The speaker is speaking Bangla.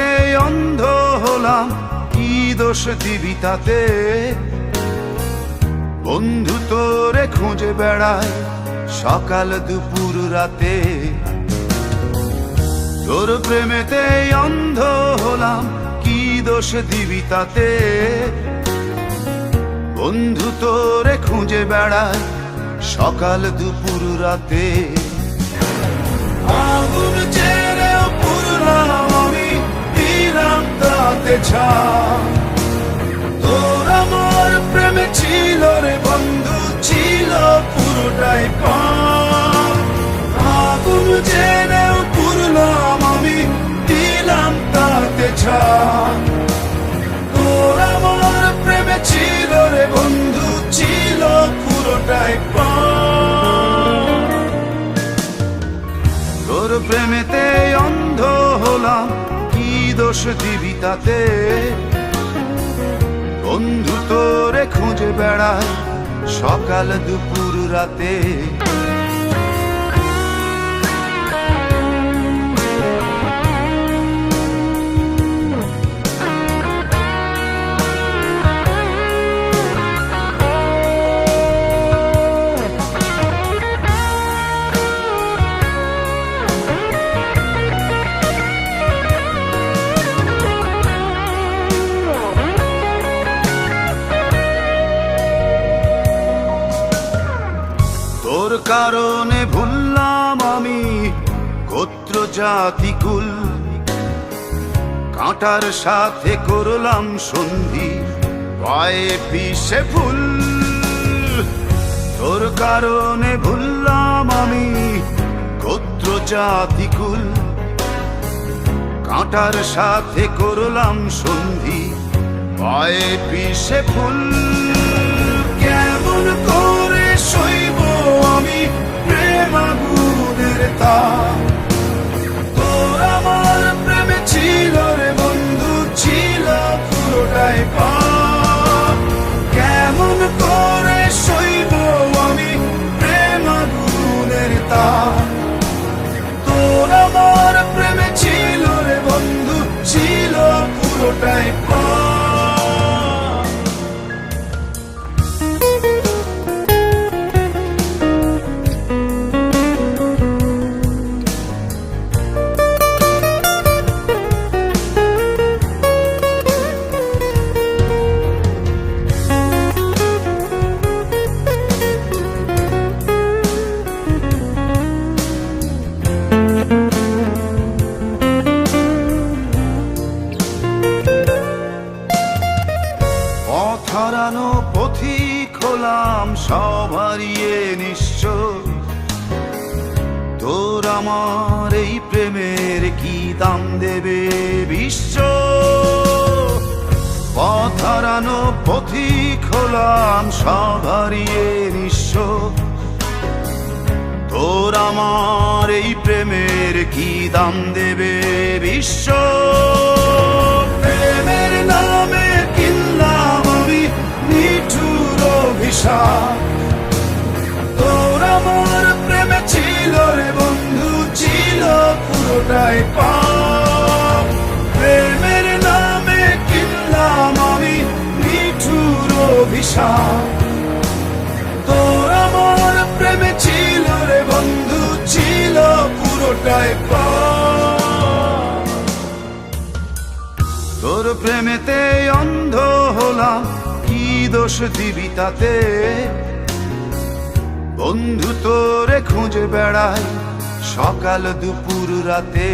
প্রেমেতে অন্ধ হলাম, কি দোষ দিবি তাতে? বন্ধু তোরে খুঁজে বেড়ায় সকাল দুপুর রাতে। তোর প্রেমেতে অন্ধ হলাম, কি দোষ দিবি তাতে? বন্ধু তোরে খুঁজে বেড়ায় সকাল দুপুর রাতে। আগুন জেলেও পুরলাম আমি, দিলাম তাতে ছাই। তোর আমার প্রেমে ছিল রে বন্ধু, ছিল পুরোটাই পাপ। আগুন জেলেও পুরলাম আমি, দিলাম তাতে ছাই। তোর আমার প্রেমে ছিল রে বন্ধু, ছিল পুরোটাই পাপ। তোর প্রেমেতে অন্ধ হলাম, কি দোষ দিবি তাতে? বন্ধু তোরে খুঁজে বেড়ায় সকাল দুপুর রাতে। তোর কারণে ভুললাম আমি গোত্র জাতি কুল, কাঁটার সাথে করলাম সন্ধি, পায়ে পিষে ফুল। তোর কারণে ভুললাম আমি গোত্র জাতি কুল, কাঁটার সাথে করলাম সন্ধি, পায়ে পিষে ফুল। কেমন করে সইব আমি প্রেম আগুনের তাপ? তোর আমার প্রেমে ছিল রে বন্ধু, ছিল পুরোটাই পাপ। কেমন করে সইব আমি প্রেম আগুনের তাপ? তোর আমার প্রেমে ছিল রে বন্ধু, ছিল পুরোটাই পাপ। হারানো পথিক হলাম সব হারিয়ে নিঃস্ব। তোর আমার এই প্রেমের কি দাম দেবে বিশ্ব? পথ হারানো পথিক হলাম সব হারিয়ে নিঃস্ব। তোর আমার এই প্রেমের কি দাম দেবে বিশ্ব? প্রেমের নামে কিনলাম আমি নিঠুর অভিশাপ। তোর আমার প্রেমে ছিল রে বন্ধু, ছিল পুরোটাই পাপ। প্রেমের নামে কিনলাম আমি নিঠুর অভিশাপ। তোর আমার প্রেমে ছিল রে বন্ধু, ছিল পুরোটাই পাপ। তোর প্রেমেতে অন্ধ হলাম, কি দোষ দিবি তাতে? বন্ধু তোরে খুঁজে বেড়ায় সকাল দুপুর রাতে।